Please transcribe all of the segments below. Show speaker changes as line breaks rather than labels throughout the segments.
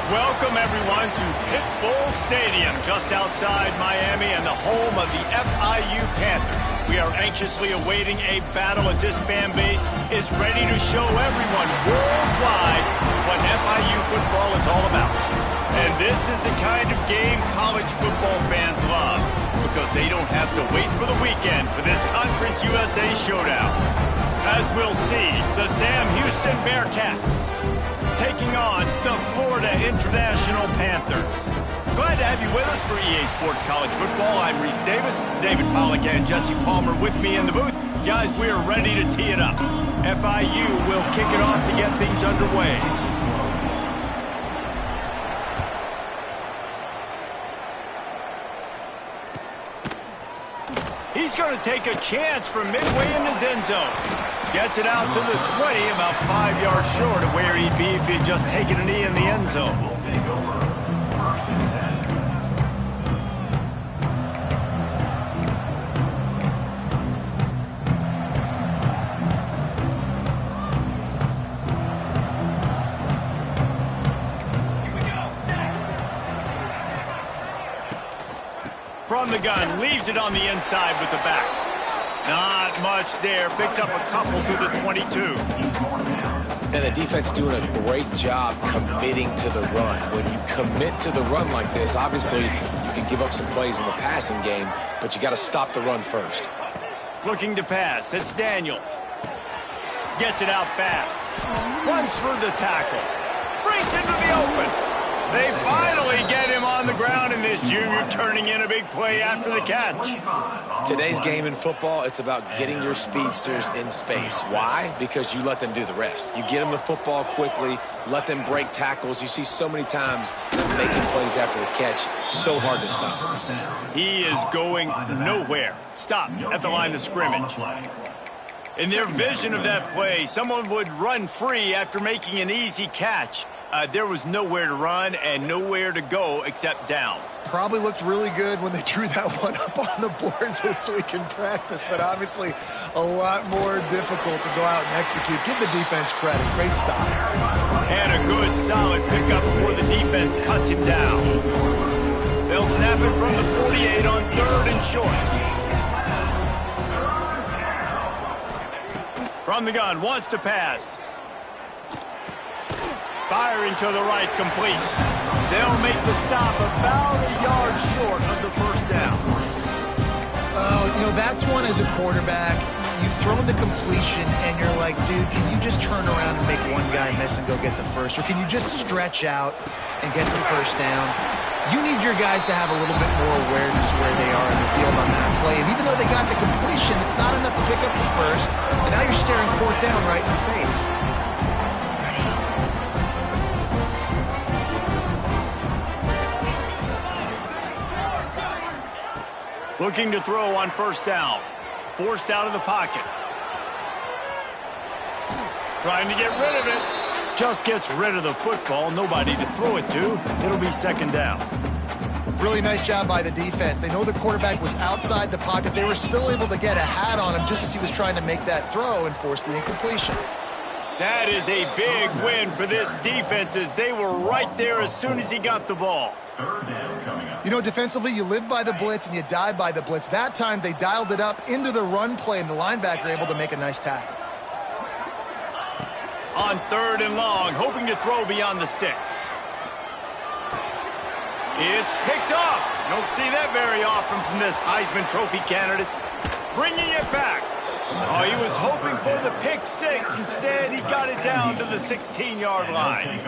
Welcome, everyone, to Pitbull Stadium, just outside Miami and the home of the FIU Panthers. We are anxiously awaiting a battle as this fan base is ready to show everyone worldwide what FIU football is all about. And this is the kind of game college football fans love, because they don't have to wait for the weekend for this Conference USA showdown. As we'll see, the Sam Houston Bearcats taking on the Florida International Panthers. Glad to have you with us for EA Sports College Football. I'm Reese Davis, David Pollack and Jesse Palmer with me in the booth. Guys, we are ready to tee it up. FIU will kick it off to get things underway. He's going to take a chance from midway in his end zone. Gets it out to the 20, about 5 yards short of where he'd be if he'd just taken a knee in the end zone. From the gun, leaves it on the inside with the back. Not much there. Picks up a couple to the 22.
And the defense doing a great job committing to the run. When you commit to the run like this, obviously you can give up some plays in the passing game, but you got to stop the run first.
Looking to pass. It's Daniels. Gets it out fast. Runs for the tackle. Breaks into the open. They finally get him on the ground, and this junior turning in a big play after the catch.
Today's game in football, it's about getting your speedsters in space. Why? Because you let them do the rest. You get them the football quickly, let them break tackles. You see so many times making plays after the catch, so hard to stop.
He is going nowhere. Stop at the line of scrimmage. In their vision of that play, someone would run free after making an easy catch. There was nowhere to run and nowhere to go except down.
Probably looked really good when they drew that one up on the board this week in practice, but obviously a lot more difficult to go out and execute. Give the defense credit. Great stop.
And a good, solid pickup before the defense cuts him down. They'll snap it from the 48 on 3rd and short. From the gun, wants to pass. Firing to the right, complete. They'll make the stop about a yard short of the first down.
You know, that's one as a quarterback. You've thrown the completion, and you're like, dude, can you just turn around and make one guy miss and go get the first? Or can you just stretch out and get the first down? You need your guys to have a little bit more awareness where they are in the field on that play. And even though they got the completion, it's not enough to pick up the first. And now you're staring 4th down right in the face.
Looking to throw on 1st down. Forced out of the pocket. Trying to get rid of it. Just gets rid of the football. Nobody to throw it to. It'll be 2nd down.
Really nice job by the defense. They know the quarterback was outside the pocket. They were still able to get a hat on him just as he was trying to make that throw and force the incompletion.
That is a big win for this defense, as they were right there as soon as he got the ball.
You know, defensively, you live by the blitz and you die by the blitz. That time, they dialed it up into the run play, and the linebacker able to make a nice tackle.
On 3rd and long, hoping to throw beyond the sticks. It's picked off. Don't see that very often from this Heisman Trophy candidate. Bringing it back. Oh, he was hoping for the pick 6. Instead, he got it down to the 16-yard line.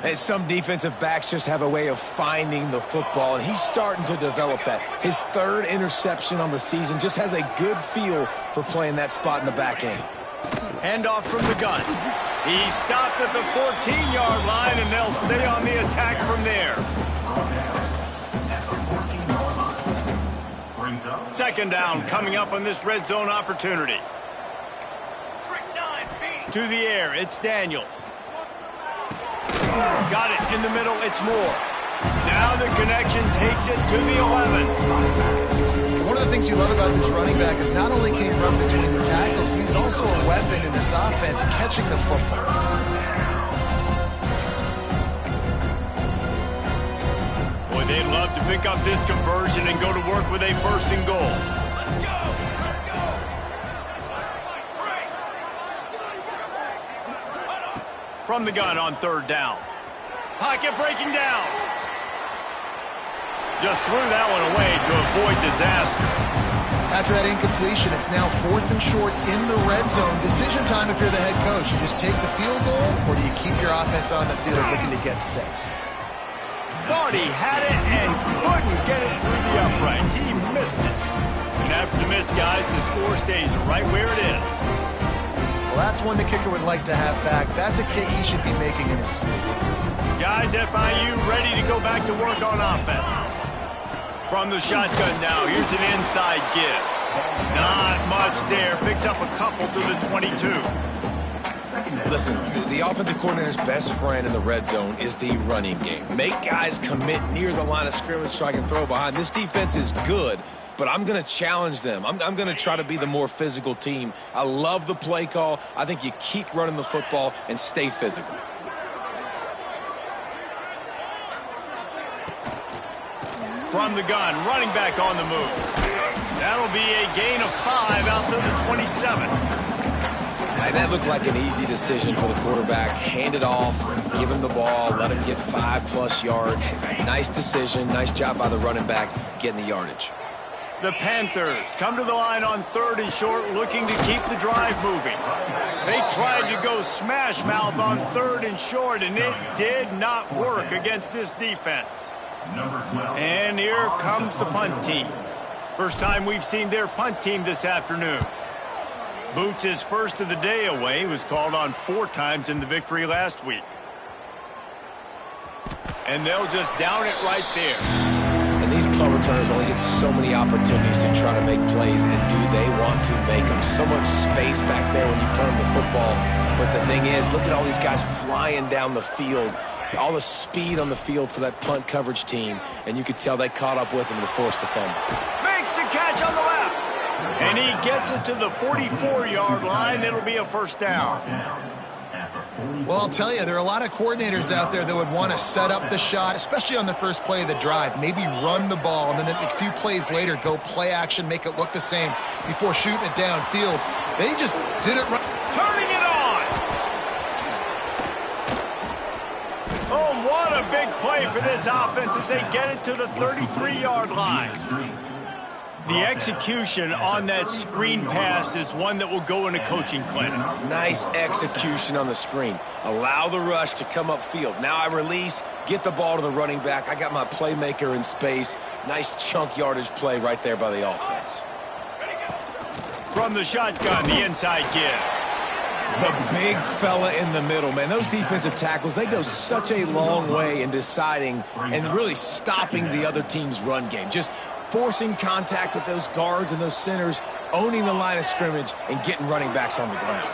And some defensive backs just have a way of finding the football, and he's starting to develop that. His 3rd interception on the season, just has a good feel for playing that spot in the back end.
Handoff from the gun. He stopped at the 14-yard line, and they'll stay on the attack from there. 2nd down coming up on this red zone opportunity. To the air, it's Daniels. Got it in the middle, it's Moore. Now the connection takes it to the 11.
One of the things you love about this running back is not only can he run between the tackles, but he's also a weapon in this offense, catching the football.
They'd love to pick up this conversion and go to work with a 1st and goal. From the gun on 3rd down. Pocket breaking down. Just threw that one away to avoid disaster.
After that incompletion, it's now 4th and short in the red zone. Decision time if you're the head coach. You just take the field goal, or do you keep your offense on the field looking to get 6?
Thought he had it and couldn't get it through the uprights. He missed it. And after the miss, guys, the score stays right where it is.
Well, that's one the kicker would like to have back. That's a kick he should be making in his sleep.
Guys, FIU ready to go back to work on offense. From the shotgun now, here's an inside give. Not much there. Picks up a couple to the 22.
Listen, the offensive coordinator's best friend in the red zone is the running game. Make guys commit near the line of scrimmage so I can throw behind. This defense is good, but I'm going to challenge them. I'm going to try to be the more physical team. I love the play call. I think you keep running the football and stay physical.
From the gun, running back on the move. That'll be a gain of 5 out to the 27.
That looked like an easy decision for the quarterback. Hand it off, give him the ball, let him get 5+ yards. Nice decision, nice job by the running back getting the yardage.
The Panthers come to the line on 3rd and short, looking to keep the drive moving. They tried to go smash mouth on 3rd and short, and it did not work against this defense. And here comes the punt team. First time we've seen their punt team this afternoon. Boots' first of the day away was called on 4 times in the victory last week. And they'll just down it right there.
And these punt returners only get so many opportunities to try to make plays, and do they want to make them? So much space back there when you put them the football. But the thing is, look at all these guys flying down the field. All the speed on the field for that punt coverage team, and you could tell they caught up with him to force the fumble.
Makes the catch on the left, and he gets it to the 44-yard line. It'll be a 1st down.
Well, I'll tell you, there are a lot of coordinators out there that would want to set up the shot, especially on the first play of the drive, maybe run the ball, and then a few plays later go play action, make it look the same before shooting it downfield. They just did it right.
Turning it on. Oh, what a big play for this offense as they get it to the 33-yard line. The execution on that screen pass is one that will go in a coaching clinic.
Nice execution on the screen. Allow the rush to come upfield. Now I release, get the ball to the running back. I got my playmaker in space. Nice chunk yardage play right there by the offense.
From the shotgun, the inside give.
The big fella in the middle, man. Those defensive tackles, they go such a long way in deciding and really stopping the other team's run game. Just forcing contact with those guards and those centers, owning the line of scrimmage, and getting running backs on the ground.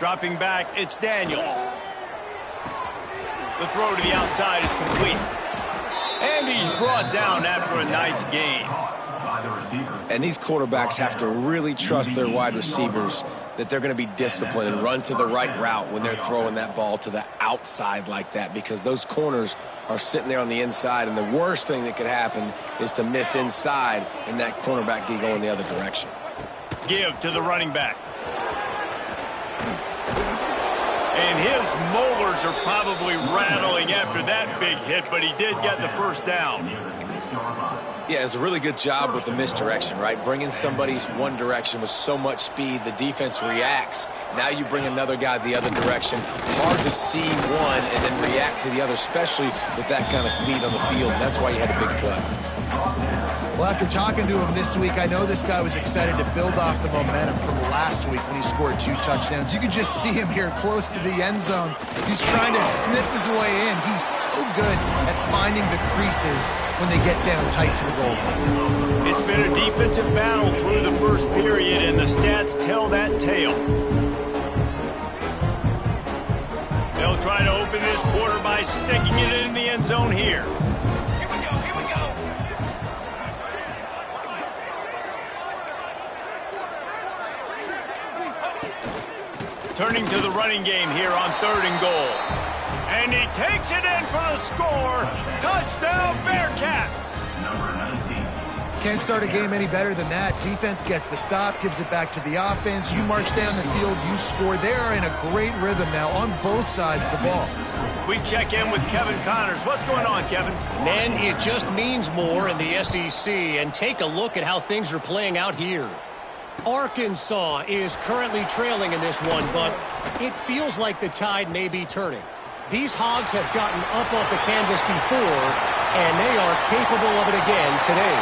Dropping back, it's Daniels. The throw to the outside is complete. And he's brought down after a nice gain.
And these quarterbacks have to really trust their wide receivers that they're going to be disciplined and run to the right route when they're throwing that ball to the outside like that, because those corners are sitting there on the inside, and the worst thing that could happen is to miss inside and that cornerback get going the other direction.
Give to the running back. And his molars are probably rattling after that big hit, but he did get the 1st down.
Yeah, it's a really good job with the misdirection, right? Bringing somebody's one direction with so much speed, the defense reacts. Now you bring another guy the other direction. Hard to see one and then react to the other, especially with that kind of speed on the field. And that's why you had a big play.
Well, after talking to him this week, I know this guy was excited to build off the momentum from last week when he scored 2 touchdowns. You could just see him here close to the end zone. He's trying to snip his way in. He's so good at finding the creases when they get down tight to the goal line.
It's been a defensive battle through the first period, and the stats tell that tale. They'll try to open this quarter by sticking it in the end zone here. Turning to the running game here on 3rd and goal. And he takes it in for the score. Touchdown, Bearcats.
Can't start a game any better than that. Defense gets the stop, gives it back to the offense. You march down the field, you score. They are in a great rhythm now on both sides of the ball.
We check in with Kevin Connors. What's going on, Kevin?
Man, it just means more in the SEC. And take a look at how things are playing out here. Arkansas is currently trailing in this one, but it feels like the tide may be turning. These Hogs have gotten up off the canvas before, and they are capable of it again today.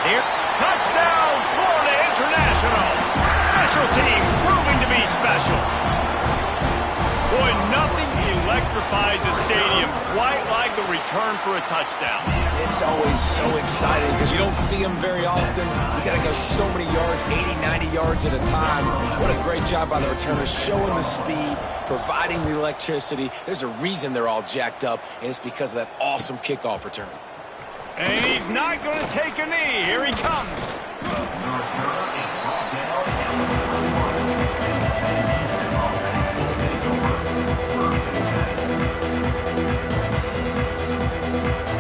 Touchdown, Florida International. Special teams proving to be special. Boy, nothing electrifies a stadium quite like a return for a touchdown.
It's always so exciting because you don't see them very often. You got to go so many yards, 80, 90 yards at a time. What a great job by the returners, showing the speed, providing the electricity. There's a reason they're all jacked up, and it's because of that awesome kickoff return.
And he's not going to take a knee. Here he comes.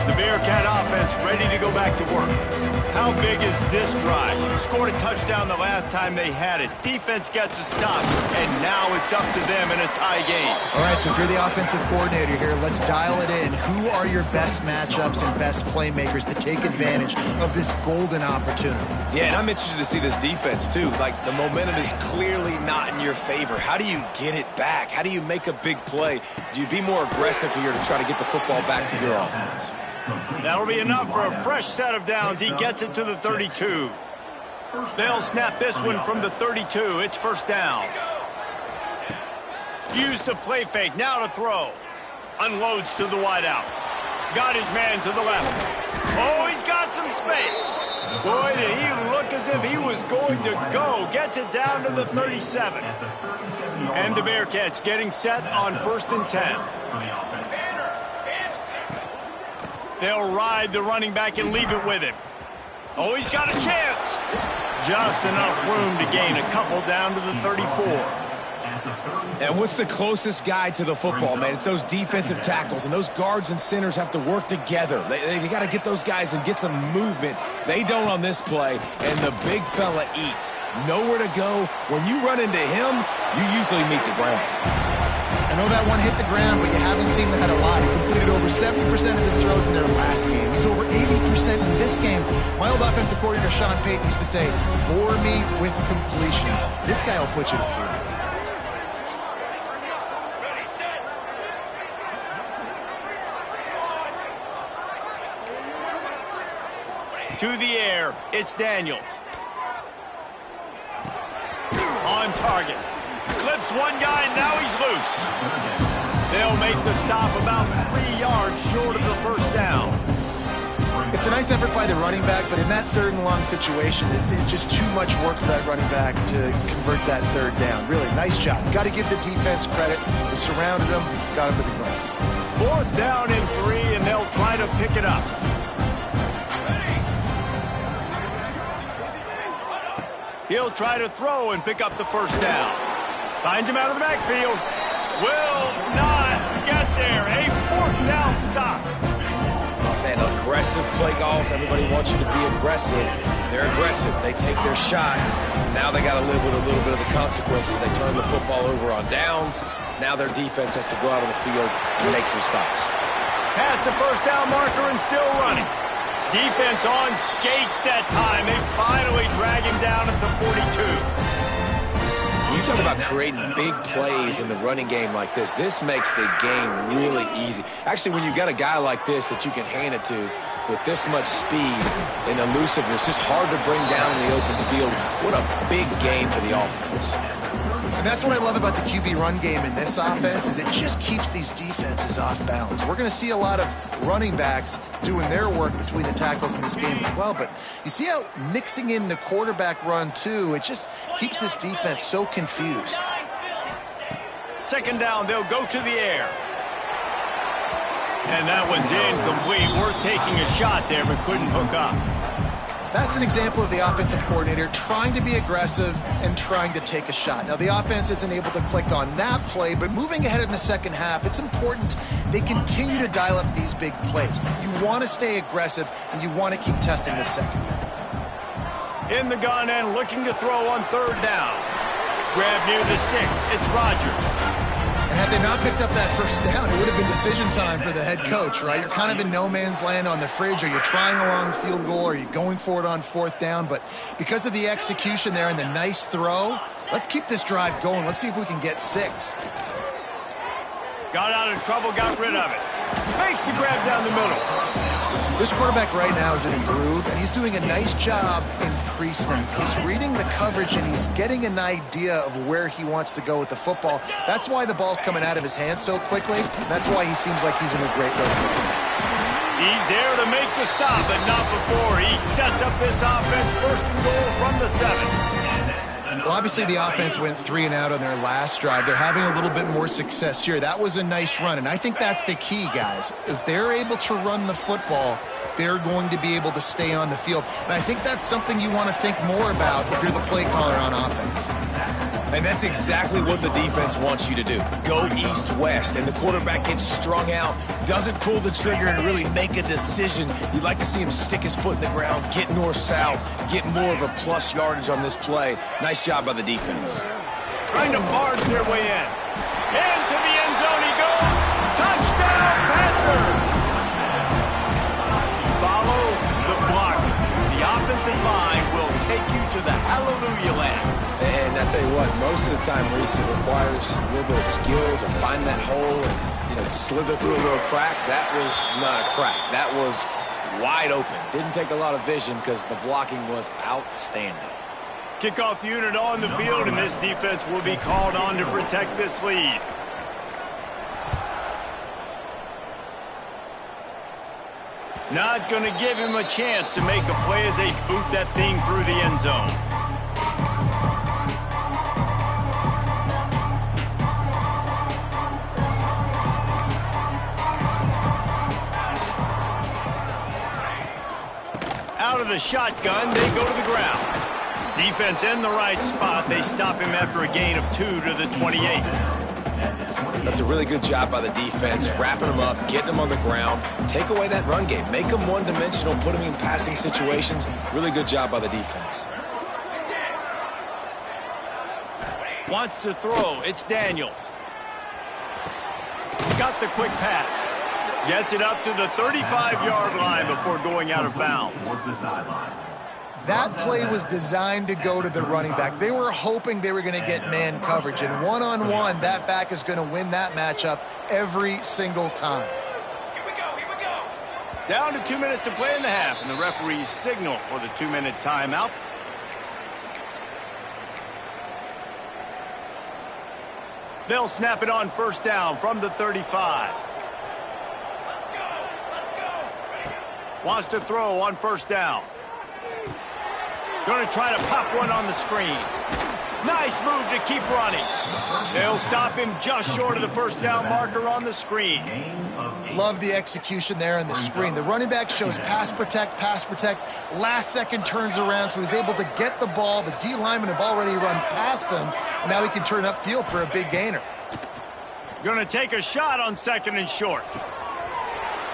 The Bearcat offense ready to go back to work. How big is this drive? Scored a touchdown the last time they had it. Defense gets a stop, and now it's up to them in a tie game.
All right, so if you're the offensive coordinator here, let's dial it in. Who are your best matchups and best playmakers to take advantage of this golden opportunity?
Yeah, and I'm interested to see this defense, too. Like, the momentum is clearly not in your favor. How do you get it back? How do you make a big play? Do you be more aggressive here to try to get the football back to your offense?
That'll be enough for a fresh set of downs. He gets it to the 32. They'll snap this one from the 32. It's first down. Use the play fake. Now to throw. Unloads to the wideout. Got his man to the left. Oh, he's got some space. Boy, did he look as if he was going to go. Gets it down to the 37. And the Bearcats getting set on 1st and 10. They'll ride the running back and leave it with him. Oh, he's got a chance. Just enough room to gain a couple down to the 34.
And what's the closest guy to the football, man? It's those defensive tackles, and those guards and centers have to work together. They got to get those guys and get some movement. They don't on this play, and the big fella eats. Nowhere to go. When you run into him, you usually meet the ground.
I know that one hit the ground, but you haven't seen that a lot. He completed over 70% of his throws in their last game. He's over 80% in this game. My old offensive coordinator, Sean Payton, used to say, bore me with completions. This guy will put you to sleep.
To the air, it's Daniels. On target. Slips one guy, now he's loose. They'll make the stop about 3 yards short of the first down.
It's a nice effort by the running back, but in that 3rd and long situation, it's just too much work for that running back to convert that 3rd down. Really, nice job. Got to give the defense credit. They surrounded him, got him to the ground.
4th down and 3, and they'll try to pick it up. He'll try to throw and pick up the first down. Finds him out of the backfield. Will not get there. A 4th down stop.
Man, aggressive play calls. Everybody wants you to be aggressive. They're aggressive. They take their shot. Now they got to live with a little bit of the consequences. They turn the football over on downs. Now their defense has to go out on the field and make some stops.
Past the first down marker and still running. Defense on skates that time. They finally drag him down at the 42.
You talk about creating big plays in the running game like this. This makes the game really easy. Actually, when you've got a guy like this that you can hand it to with this much speed and elusiveness, just hard to bring down in the open field. What a big game for the offense.
And that's what I love about the QB run game in this offense is it just keeps these defenses off balance. We're going to see a lot of running backs doing their work between the tackles in this game as well. But you see how mixing in the quarterback run, too, it just keeps this defense so confused.
2nd down, they'll go to the air. And that one's incomplete. Worth taking a shot there, but couldn't hook up.
That's an example of the offensive coordinator trying to be aggressive and trying to take a shot. Now, the offense isn't able to click on that play, but moving ahead in the second half, it's important they continue to dial up these big plays. You want to stay aggressive, and you want to keep testing the second.
In the gun and looking to throw on third down. Grab near the sticks. It's Rodgers.
And had they not picked up that first down, it would have been decision time for the head coach, right? You're kind of in no man's land on the fridge. Are you trying a long field goal? Are you going for it on fourth down? But because of the execution there and the nice throw, let's keep this drive going. Let's see if we can get 6.
Got out of trouble, got rid of it. Makes the grab down the middle.
This quarterback right now is in a groove, and he's doing a nice job increasing. He's reading the coverage, and he's getting an idea of where he wants to go with the football. That's why the ball's coming out of his hands so quickly. That's why he seems like he's in a great rhythm.
He's there to make the stop, but not before. He sets up this offense first and goal from the 7.
Well, obviously the offense went 3 and out on their last drive. They're having a little bit more success here. That was a nice run, and I think that's the key, guys. If they're able to run the football, they're going to be able to stay on the field. And I think that's something you want to think more about if you're the play caller on offense.
And that's exactly what the defense wants you to do. Go east-west, and the quarterback gets strung out, doesn't pull the trigger and really make a decision. You'd like to see him stick his foot in the ground, get north-south, get more of a plus yardage on this play. Nice job by the defense.
Trying to barge their way in. Into the end zone he goes. Touchdown, Panthers! Follow the block. The offensive line will take you to the hallelujah land.
And I tell you what, most of the time, Reese, it requires a little bit of skill to find that hole and, slither through a little crack. That was not a crack. That was wide open. Didn't take a lot of vision because the blocking was outstanding.
Kickoff unit on the field, and this defense will be called on to protect this lead. Not going to give him a chance to make a play as they boot that thing through the end zone. Out of the shotgun, they go to the ground. Defense in the right spot. They stop him after a gain of 2 to the 28.
That's a really good job by the defense, wrapping them up, getting them on the ground. Take away that run game. Make them one-dimensional, put them in passing situations. Really good job by the defense.
Wants to throw. It's Daniels. Got the quick pass. Gets it up to the 35-yard line before going out of bounds.
That play was designed to go to the running back. They were hoping they were going to get man coverage, and one-on-one, that back is going to win that matchup every single time.
Here we go. Down to 2 minutes to play in the half, and the referees signal for the 2-minute timeout. They'll snap it on first down from the 35. Wants to throw on first down. Going to try to pop one on the screen. Nice move to keep running. They'll stop him just short of the first down marker on the screen.
Love the execution there on the screen. The running back shows pass protect. Last second turns around, so he's able to get the ball. The D linemen have already run past him. And now he can turn upfield for a big gainer.
Going to take a shot on second and short.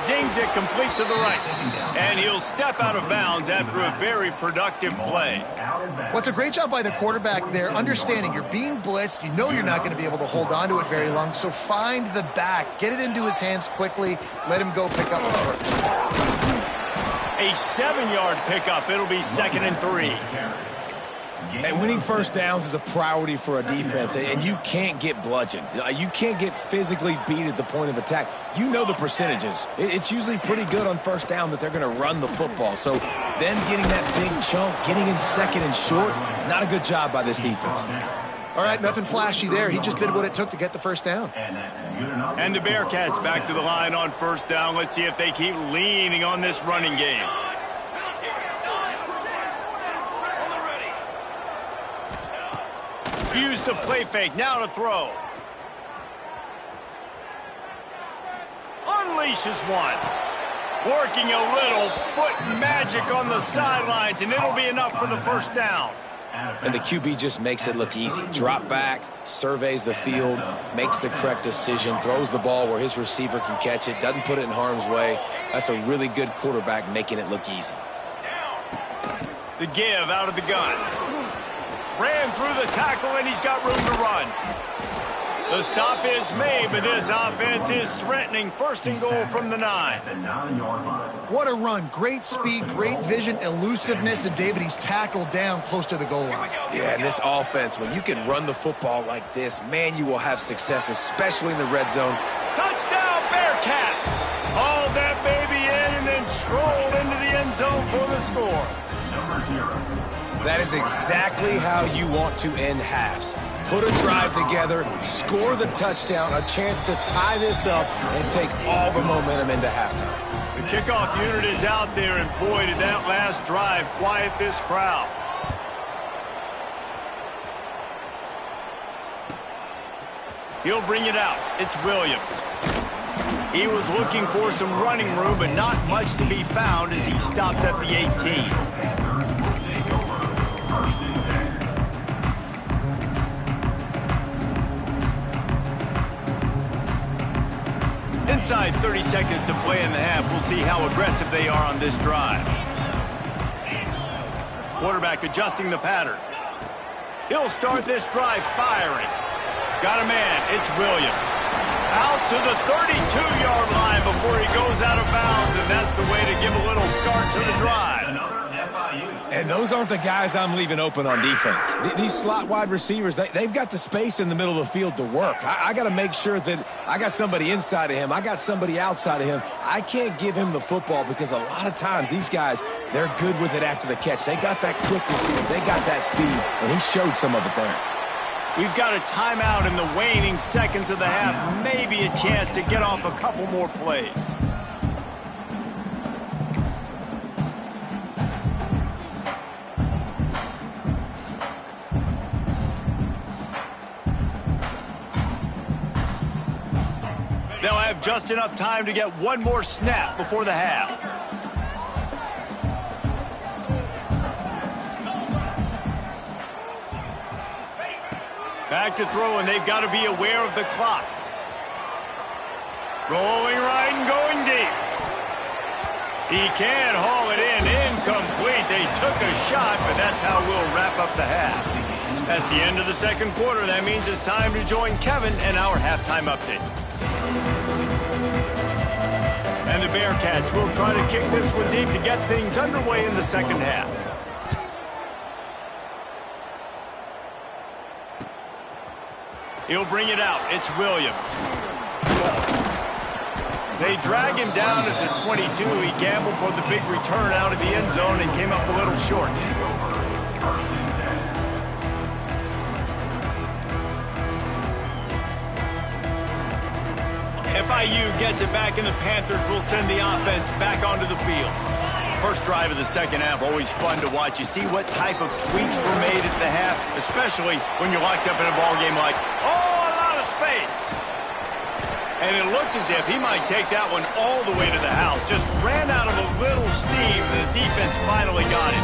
Zings it complete to the right. And he'll step out of bounds after a very productive play.
Well, it's a great job by the quarterback there, understanding you're being blitzed. You know you're not going to be able to hold on to it very long, so find the back. Get it into his hands quickly. Let him go pick up the first.
A 7-yard pickup. It'll be 2nd and 3.
And winning first downs is a priority for a defense, and you can't get bludgeoned. You can't get physically beat at the point of attack. You know the percentages. It's usually pretty good on first down that they're going to run the football. So then getting that big chunk, getting in second and short, not a good job by this defense.
All right, nothing flashy there. He just did what it took to get the first down.
And the Bearcats back to the line on first down. Let's see if they keep leaning on this running game. Use the play fake, now to throw. Unleashes one. Working a little foot magic on the sidelines, and it'll be enough for the first down.
And the QB just makes it look easy. Drop back, surveys the field, makes the correct decision, throws the ball where his receiver can catch it, doesn't put it in harm's way. That's a really good quarterback making it look easy.
The give out of the gun. Ran through the tackle, and he's got room to run. The stop is made, but this offense is threatening. First and goal from the 9.
What a run. Great speed, great vision, elusiveness, and David, he's tackled down close to the goal line.
Yeah, and this offense, when you can run the football like this, man, you will have success, especially in the red zone.
Touchdown, Bearcats! Hauled that baby in and then strolled into the end zone for the score.
That is exactly how you want to end halves. Put a drive together, score the touchdown, a chance to tie this up, and take all the momentum into halftime.
The kickoff unit is out there, and boy, did that last drive quiet this crowd. He'll bring it out. It's Williams. He was looking for some running room, but not much to be found as he stopped at the 18. Inside 30 seconds to play in the half. We'll see how aggressive they are on this drive. Quarterback adjusting the pattern. He'll start this drive firing. Got a man. It's Williams. Out to the 32-yard line before he goes out of bounds, and that's the way to give a little start to the drive.
And those aren't the guys I'm leaving open on defense. These slot wide receivers, they've got the space in the middle of the field to work. I got to make sure that I got somebody inside of him. I got somebody outside of him. I can't give him the football because a lot of times these guys, they're good with it after the catch. They got that quickness, they got that speed, and he showed some of it there.
We've got a timeout in the waning seconds of the half. Maybe a chance to get off a couple more plays. They'll have just enough time to get one more snap before the half. Back to throw, and they've got to be aware of the clock. Going right and going deep. He can't haul it in. Incomplete. They took a shot, but that's how we'll wrap up the half. That's the end of the second quarter. That means it's time to join Kevin and our halftime update. And the Bearcats will try to kick this one deep to get things underway in the second half. He'll bring it out. It's Williams. They drag him down at the 22. He gambled for the big return out of the end zone and came up a little short. FIU gets it back, and the Panthers will send the offense back onto the field. First drive of the second half, always fun to watch. You see what type of tweaks were made at the half, especially when you're locked up in a ball game like, oh, a lot of space. And it looked as if he might take that one all the way to the house. Just ran out of a little steam, and the defense finally got it.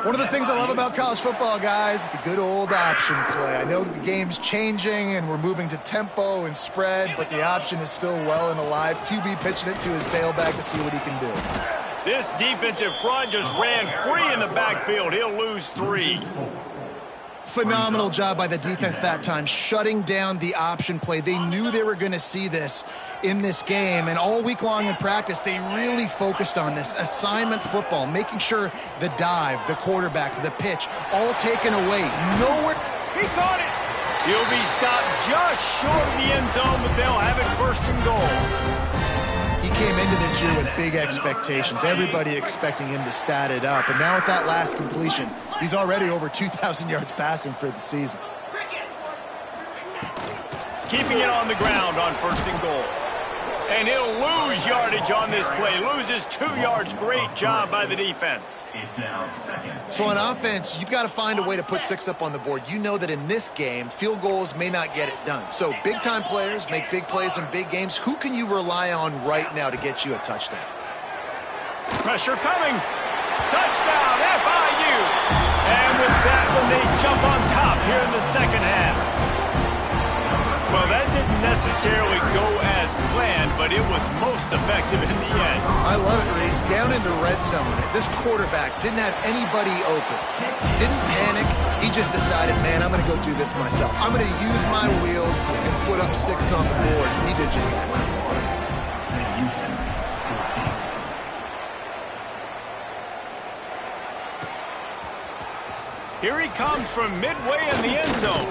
One of the things I love about college football, guys, the good old option play. I know the game's changing and we're moving to tempo and spread, but the option is still well and alive. QB pitching it to his tailback to see what he can do.
This defensive front just ran free in the backfield. He'll lose 3.
Phenomenal job by the defense that time, shutting down the option play. They knew they were going to see this in this game, and all week long in practice, they really focused on this assignment football, making sure the dive, the quarterback, the pitch, all taken away. Nowhere.
He caught it. He'll be stopped just short of the end zone, but they'll have it first and goal.
He came into this year with big expectations. Everybody expecting him to stat it up. And now with that last completion, he's already over 2,000 yards passing for the season.
Keeping it on the ground on first and goal. And he'll lose yardage on this play. Loses 2 yards. Great job by the defense.
So on offense, you've got to find a way to put 6 up on the board. You know that in this game, field goals may not get it done. So big-time players make big plays in big games. Who can you rely on right now to get you a touchdown?
Pressure coming. Touchdown, FIU. And with that one, they jump on top here in the second half. Well, that didn't necessarily go as planned, but it was most effective in the end.
I love it, Reese. Down in the red zone, this quarterback didn't have anybody open. Didn't panic. He just decided, man, I'm going to go do this myself. I'm going to use my wheels and put up 6 on the board. He did just that.
Here he comes from midway in the end zone.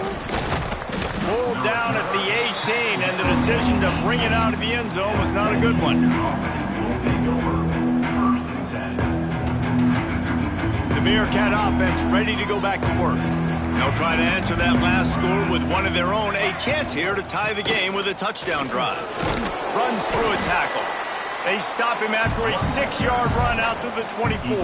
Pulled down at the 18, and the decision to bring it out of the end zone was not a good one. The Bearcat offense ready to go back to work. They'll try to answer that last score with one of their own. A chance here to tie the game with a touchdown drive. Runs through a tackle. They stop him after a 6-yard run out to the 24.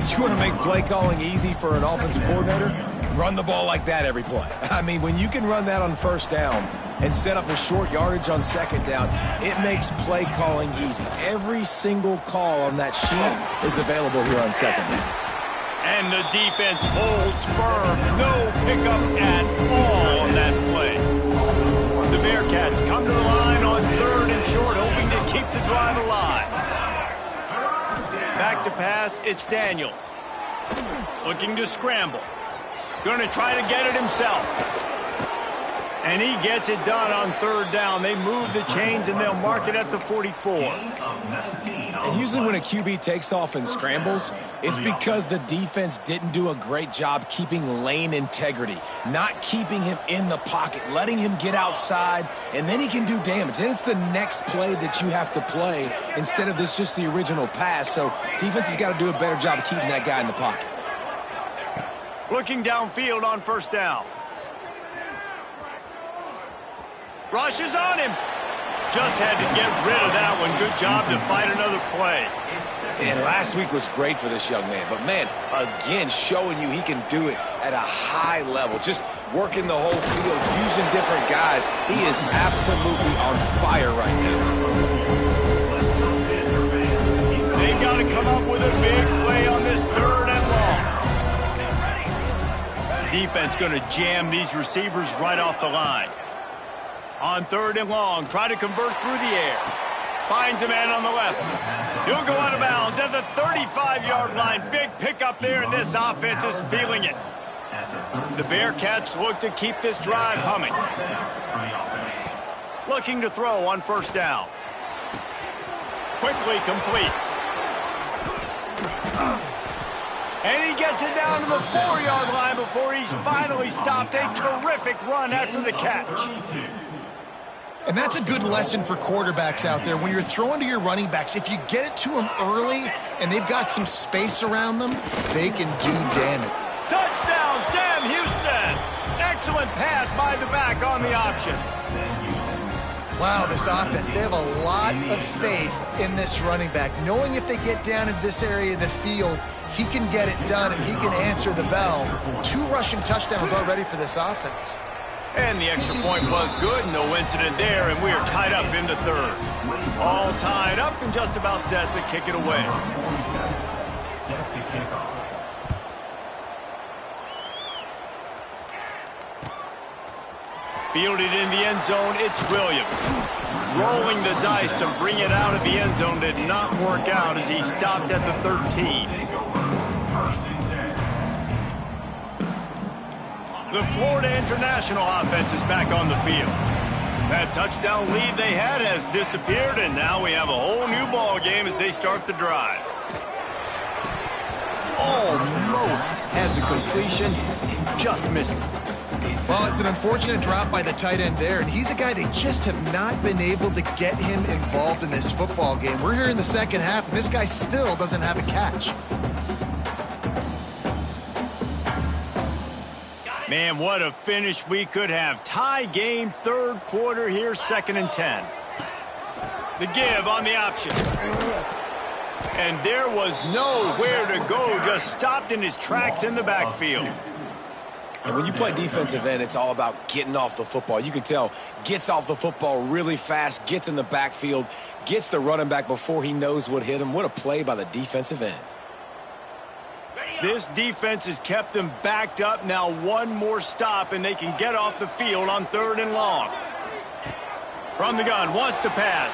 You want to make play calling easy for an offensive coordinator? Run the ball like that every play. I mean, when you can run that on first down and set up a short yardage on second down, it makes play calling easy. Every single call on that sheet is available here on second down.
And the defense holds firm. No pickup at all on that play. The Bearcats come to the line on 3rd and short, hoping to keep the drive alive. Back to pass, it's Daniels. Looking to scramble. Going to try to get it himself. And he gets it done on 3rd down. They move the chains, and they'll mark it at the 44.
And usually when a QB takes off and scrambles, it's because the defense didn't do a great job keeping lane integrity, not keeping him in the pocket, letting him get outside, and then he can do damage. Then it's the next play that you have to play instead of this just the original pass. So defense has got to do a better job of keeping that guy in the pocket.
Looking downfield on 1st down. Rush is on him. Just had to get rid of that one. Good job to fight another play.
And last week was great for this young man. But, man, again, showing you he can do it at a high level. Just working the whole field, using different guys. He is absolutely on fire right now.
They've got to come up with a big play on this 3rd and long. Defense going to jam these receivers right off the line. On 3rd and long, try to convert through the air. Finds a man on the left. He'll go out of bounds at the 35-yard line. Big pickup there, and this offense is feeling it. The Bearcats look to keep this drive humming. Looking to throw on 1st down. Quickly complete. And he gets it down to the 4-yard line before he's finally stopped. A terrific run after the catch.
And that's a good lesson for quarterbacks out there. When you're throwing to your running backs, if you get it to them early and they've got some space around them, they can do damage.
Touchdown, Sam Houston. Excellent pass by the back on the option.
Wow, this offense, they have a lot of faith in this running back, knowing if they get down in this area of the field, he can get it done and he can answer the bell. 2 rushing touchdowns already for this offense.
And the extra point was good. No incident there, and we are tied up in the 3rd. All tied up and just about set to kick it away. Fielded in the end zone, it's Williams. Rolling the dice to bring it out of the end zone did not work out as he stopped at the 13. The Florida International offense is back on the field. That touchdown lead they had has disappeared, and now we have a whole new ball game as they start the drive. Almost had the completion, just missed it.
Well, it's an unfortunate drop by the tight end there, and he's a guy they just have not been able to get him involved in this football game. We're here in the second half, and this guy still doesn't have a catch.
Man, what a finish we could have. Tie game, 3rd quarter here, 2nd and 10. The give on the option. And there was nowhere to go, just stopped in his tracks in the backfield.
And when you play defensive end, it's all about getting off the football. You can tell, gets off the football really fast, gets in the backfield, gets the running back before he knows what hit him. What a play by the defensive end.
This defense has kept them backed up. Now one more stop, and they can get off the field on 3rd and long. From the gun, wants to pass.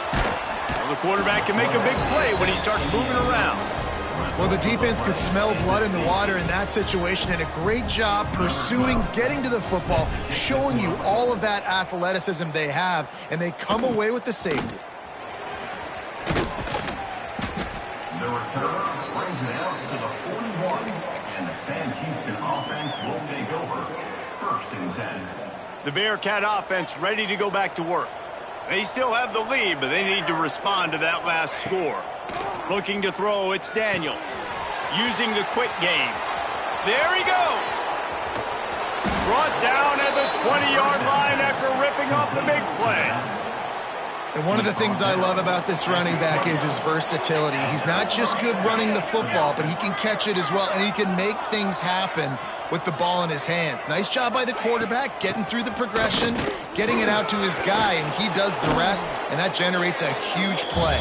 Well, the quarterback can make a big play when he starts moving around.
Well, the defense could smell blood in the water in that situation, and a great job pursuing, getting to the football, showing you all of that athleticism they have, and they come away with the safety.
The return brings it out to the 41, and the Sam Houston offense will take over. 1st and 10.
The Bearcat offense ready to go back to work. They still have the lead, but they need to respond to that last score. Looking to throw, it's Daniels. Using the quick game. There he goes. Brought down at the 20-yard line after ripping off the big play.
And one of the things I love about this running back is his versatility. He's not just good running the football, but he can catch it as well, and he can make things happen with the ball in his hands. Nice job by the quarterback, getting through the progression, getting it out to his guy, and he does the rest, and that generates a huge play.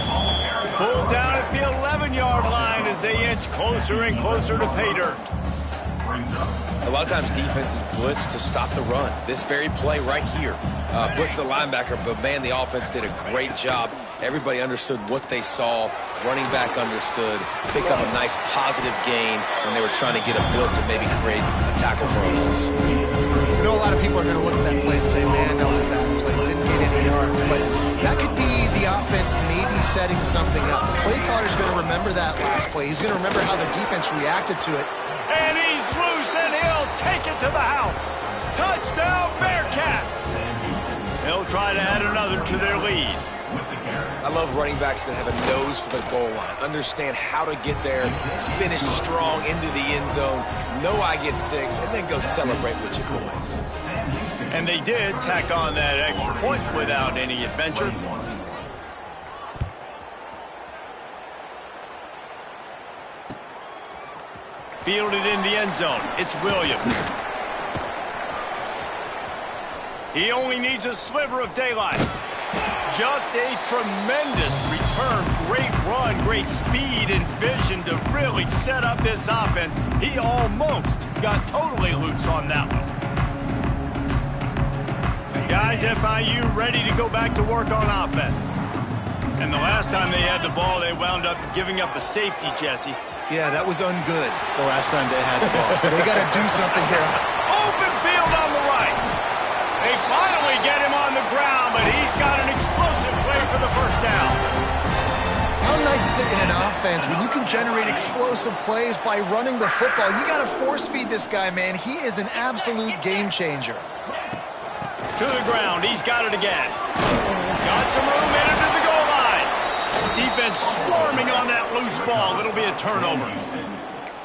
Pulled down at the 11-yard line as they inch closer and closer to pay dirt.
A lot of times defenses blitz to stop the run. This very play right here blitz the linebacker, but man, the offense did a great job. Everybody understood what they saw. Running back understood. Pick up a nice positive gain when they were trying to get a blitz and maybe create a tackle for a loss.
You know, a lot of people are going to look at that play and say, man, that was a bad play. Didn't get any yards. But that could be the offense maybe setting something up. The play caller's going to remember that last play. He's going to remember how the defense reacted to it.
And he's loose, and he'll take it to the house. Touchdown, Bearcats! They'll try to add another to their lead.
I love running backs that have a nose for the goal line. Understand how to get there, finish strong into the end zone, know I get 6, and then go celebrate with your boys.
And they did tack on that extra point without any adventure. Fielded in the end zone. It's Williams. He only needs a sliver of daylight. Just a tremendous return. Great run, great speed and vision to really set up this offense. He almost got totally loose on that one. Guys, FIU ready to go back to work on offense. And the last time they had the ball, they wound up giving up a safety, Jesse.
Yeah, that was ungood the last time they had the ball. So they got to do something here.
Open field on the right. They finally get him on the ground, but he's got an explosive play for the first down.
How nice is it in an offense when you can generate explosive plays by running the football? You got to force feed this guy, man. He is an absolute game changer.
To the ground. He's got it again. Got some room in under the goal line. Defense swarming on that loose ball. It'll be a turnover.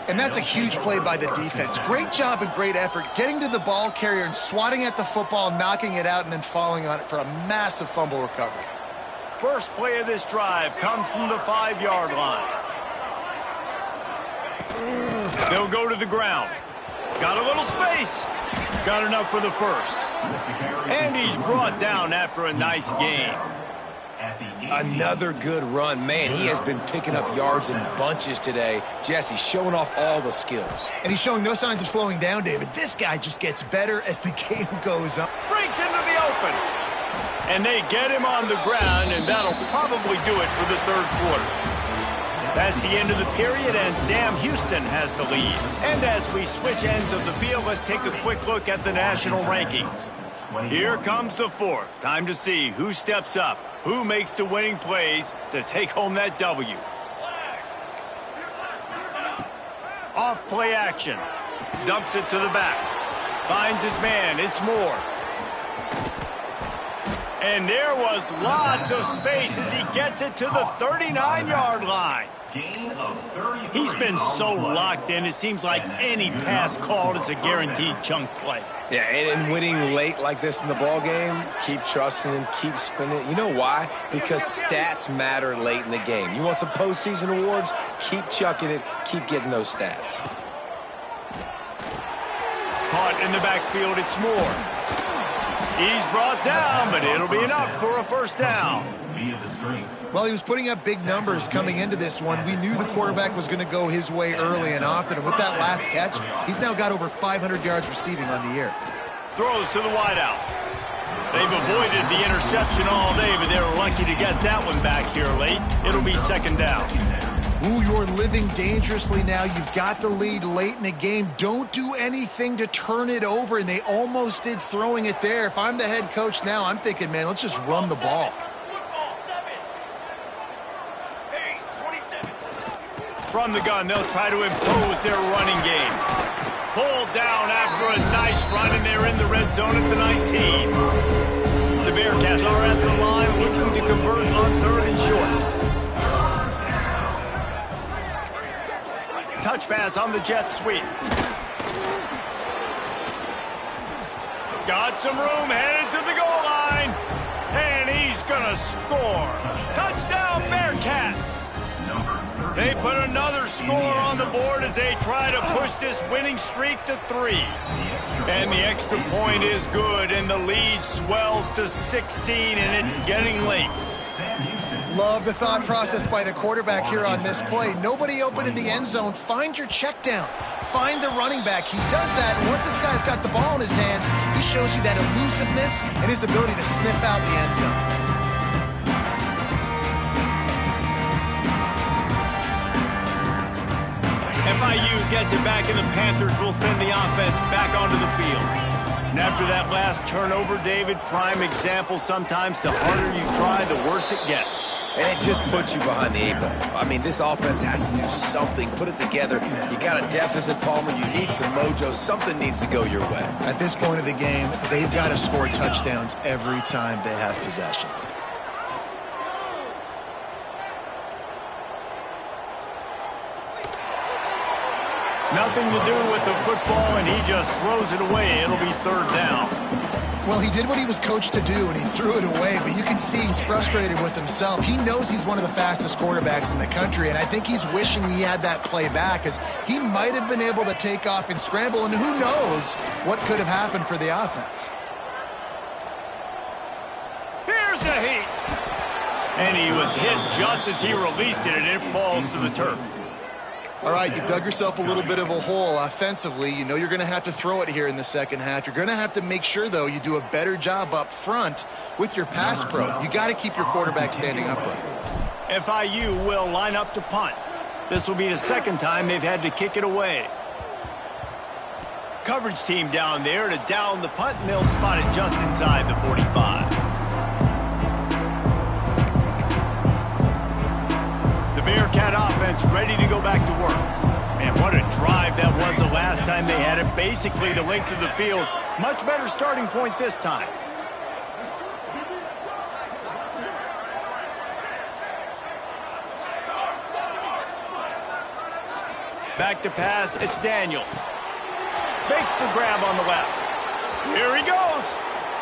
And that's a huge play by the defense. Great job and great effort getting to the ball carrier and swatting at the football, knocking it out, and then falling on it for a massive fumble recovery.
First play of this drive comes from the 5-yard line. They'll go to the ground. Got a little space. Got enough for the first. And he's brought down after a nice gain.
Another good run. Man, he has been picking up yards in bunches today. Jesse showing off all the skills.
And he's showing no signs of slowing down, David. This guy just gets better as the game goes on.
Breaks into the open. And they get him on the ground, and that'll probably do it for the third quarter. That's the end of the period, and Sam Houston has the lead. And as we switch ends of the field, let's take a quick look at the national rankings. Here comes the fourth. Time to see who steps up, who makes the winning plays to take home that W. Off play action. Dumps it to the back. Finds his man. It's Moore. And there was lots of space as he gets it to the 39-yard line.
Gain of 30
He's been so locked in, it seems like any pass called is a guaranteed chunk play.
Yeah, and winning late like this in the ball game, keep trusting and keep spinning. You know why? Because stats matter late in the game. You want some postseason awards? Keep chucking it. Keep getting those stats.
Caught in the backfield, it's Moore. He's brought down, but it'll be enough for a first down.
Well, he was putting up big numbers coming into this one. We knew the quarterback was going to go his way early and often. And with that last catch, he's now got over 500 yards receiving on the year.
Throws to the wideout. They've avoided the interception all day, but they were lucky to get that one back here late. It'll be second down.
Ooh, you're living dangerously now. You've got the lead late in the game. Don't do anything to turn it over, and they almost did throwing it there. If I'm the head coach now, I'm thinking, man, let's just run the ball.
From the gun, they'll try to impose their running game. Pulled down after a nice run, and they're in the red zone at the 19. The Bearcats are at the line looking to convert on third and short. Touch pass on the jet sweep. Got some room, headed to the goal line. And he's going to score. Touchdown, Bearcats. They put another score on the board as they try to push this winning streak to 3. And the extra point is good, and the lead swells to 16, and it's getting late.
Love the thought process by the quarterback here on this play. Nobody open in the end zone. Find your check down. Find the running back. He does that, and once this guy's got the ball in his hands, he shows you that elusiveness and his ability to sniff out the end zone.
FIU gets it back, and the Panthers will send the offense back onto the field. And after that last turnover, David, prime example, sometimes the harder you try, the worse it gets.
And it just puts you behind the 8 ball. I mean, this offense has to do something. Put it together. You got a deficit, Palmer. You need some mojo. Something needs to go your way.
At this point of the game, they've got to score touchdowns every time they have possession.
Nothing to do with the football, and he just throws it away. It'll be third down.
Well, he did what he was coached to do, and he threw it away, but you can see he's frustrated with himself. He knows he's one of the fastest quarterbacks in the country, and I think he's wishing he had that play back, as he might have been able to take off and scramble, and who knows what could have happened for the offense.
Here's a heat. And he was hit just as he released it, and it falls to the turf.
All right, you've dug yourself a little bit of a hole offensively. You know you're going to have to throw it here in the second half. You're going to have to make sure, though, you do a better job up front with your pass pro. You got to keep your quarterback standing upright.
FIU will line up to punt. This will be the second time they've had to kick it away. Coverage team down there to down the punt, and they'll spot it just inside the 45. Bearcat offense ready to go back to work. And what a drive that was the last time they had it. Basically the length of the field. Much better starting point this time. Back to pass, it's Daniels. Makes the grab on the left. Here he goes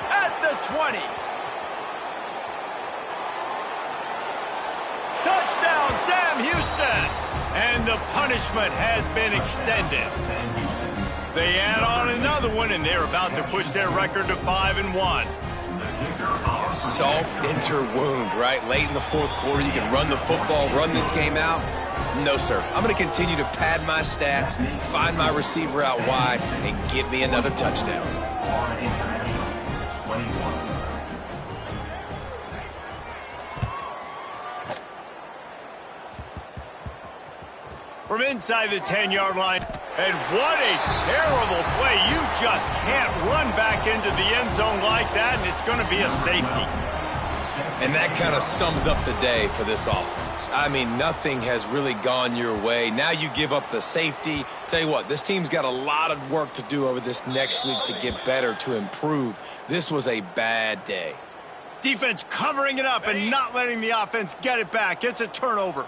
at the 20. Touchdown, Sam Houston! And the punishment has been extended. They add on another one, and they're about to push their record to 5-1.
Salt into wound, right? Late in the fourth quarter, you can run the football, run this game out. No, sir. I'm going to continue to pad my stats, find my receiver out wide, and give me another touchdown.
From inside the 10-yard line, and what a terrible play. You just can't run back into the end zone like that, and it's going to be a safety.
And that kind of sums up the day for this offense. I mean, nothing has really gone your way. Now you give up the safety. Tell you what, this team's got a lot of work to do over this next week to get better, to improve. This was a bad day.
Defense covering it up and not letting the offense get it back. It's a turnover.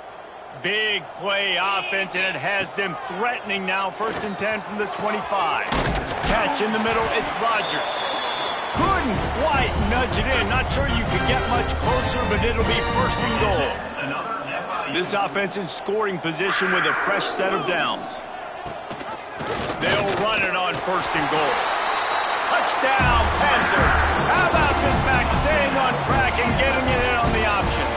Big play offense, and it has them threatening now. 1st and 10 from the 25. Catch in the middle, it's Rodgers. Couldn't quite nudge it in. Not sure you could get much closer, but it'll be 1st and goal. This offense in scoring position with a fresh set of downs. They'll run it on 1st and goal. Touchdown, Panthers. How about this back staying on track and getting it in on the option?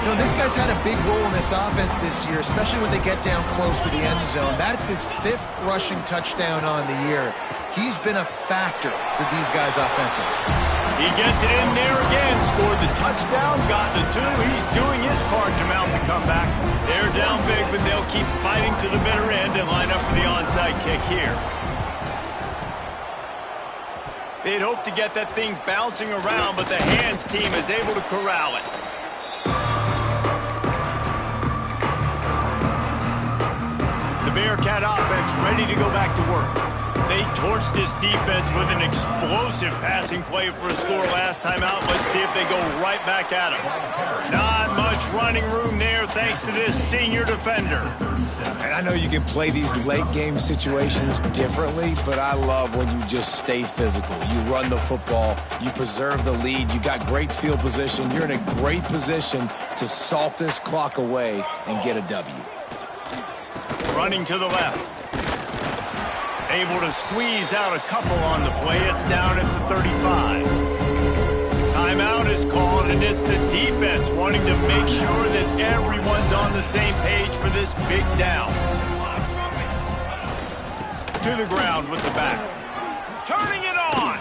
You know, this guy's had a big role in this offense this year, especially when they get down close to the end zone. That's his 5th rushing touchdown on the year. He's been a factor for these guys offensively.
He gets it in there again, scored the touchdown, got the 2. He's doing his part to mount the comeback. They're down big, but they'll keep fighting to the bitter end and line up for the onside kick here. They'd hope to get that thing bouncing around, but the hands team is able to corral it. The Bearcat offense ready to go back to work. They torched this defense with an explosive passing play for a score last time out. Let's see if they go right back at them. Not much running room there thanks to this senior defender.
And I know you can play these late game situations differently, but I love when you just stay physical. You run the football, you preserve the lead, you got great field position. You're in a great position to salt this clock away and get a W.
Running to the left. Able to squeeze out a couple on the play. It's down at the 35. Timeout is called, and it's the defense wanting to make sure that everyone's on the same page for this big down. To the ground with the back. Turning it on.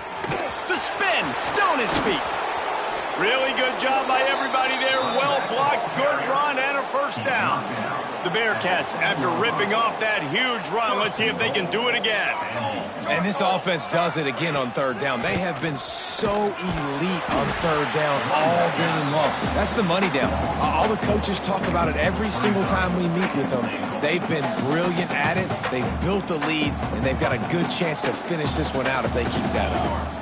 The spin, still on his feet. Really good job by everybody there. Well blocked, good run, and a 1st down. The Bearcats, after ripping off that huge run, let's see if they can do it again.
And this offense does it again on 3rd down. They have been so elite on 3rd down all game long. That's the money down. All the coaches talk about it every single time we meet with them. They've been brilliant at it. They've built the lead, and they've got a good chance to finish this one out if they keep that up.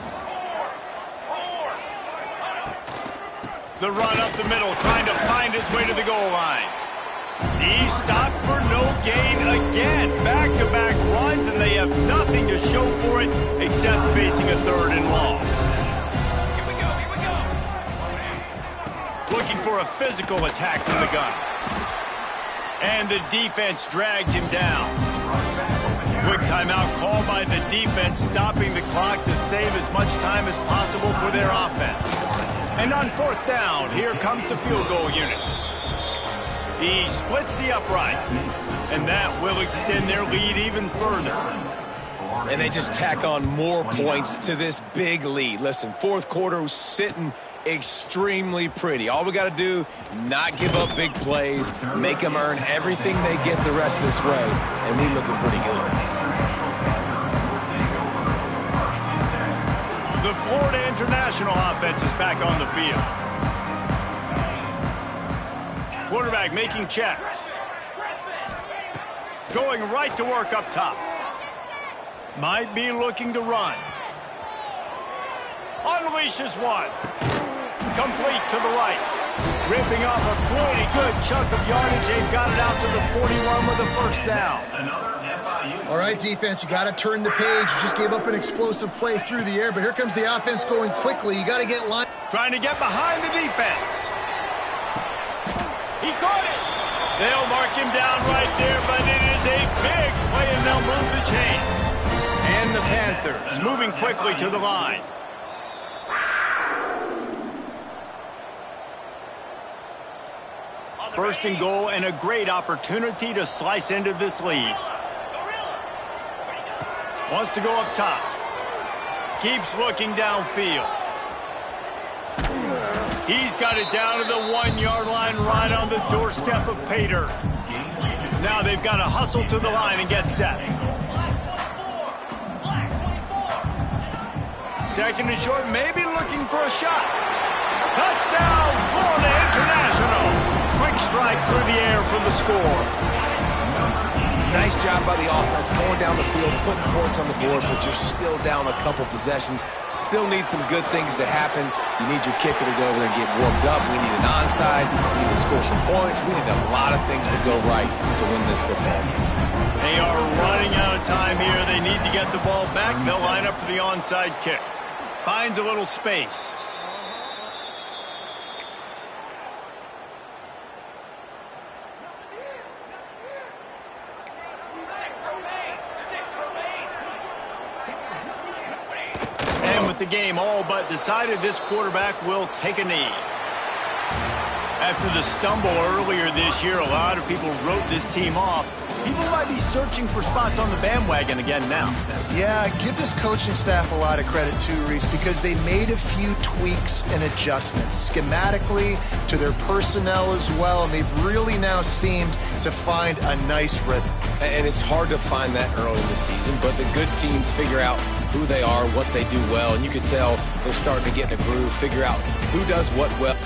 The run up the middle, trying to find his way to the goal line. He stopped for no gain again. Back-to-back runs, and they have nothing to show for it except facing a 3rd and long.
Here we go.
Looking for a physical attack from the gun. And the defense drags him down. Quick timeout called by the defense, stopping the clock to save as much time as possible for their offense. And on 4th down, here comes the field goal unit. He splits the uprights, and that will extend their lead even further.
And they just tack on more points to this big lead. Listen, 4th quarter was sitting extremely pretty. All we got to do, not give up big plays, make them earn everything they get the rest of this way, and we looking pretty good.
The Florida International offense is back on the field. Quarterback making checks. Going right to work up top. Might be looking to run. Unleashes one. Complete to the right. Ripping off a pretty good chunk of yardage. They've got it out to the 41 with a 1st down.
All right, defense, you got to turn the page. You just gave up an explosive play through the air, but here comes the offense going quickly. You got to get line.
Trying to get behind the defense. He caught it. They'll mark him down right there, but it is a big play, and they'll move the chains. And the Panthers moving quickly to the line. First and goal, and a great opportunity to slice into this lead. Wants to go up top. Keeps looking downfield. He's got it down to the 1-yard line right on the doorstep of Pater. Now they've got to hustle to the line and get set. 2nd and short, maybe looking for a shot. Touchdown, Florida International. Quick strike through the air for the score.
Nice job by the offense going down the field, putting points on the board, but you're still down a couple possessions. Still need some good things to happen. You need your kicker to go over there and get warmed up. We need an onside. We need to score some points. We need a lot of things to go right to win this football game.
They are running out of time here. They need to get the ball back. They'll line up for the onside kick. Finds a little space. And with the game all but decided, this quarterback will take a knee. After the stumble earlier this year, a lot of people wrote this team off. People might be searching for spots on the bandwagon again now.
Yeah, give this coaching staff a lot of credit too, Reese, because they made a few tweaks and adjustments schematically to their personnel as well, and they've really now seemed to find a nice rhythm.
And it's hard to find that early in the season, but the good teams figure out who they are, what they do well, and you can tell they're starting to get in a groove, figure out who does what well.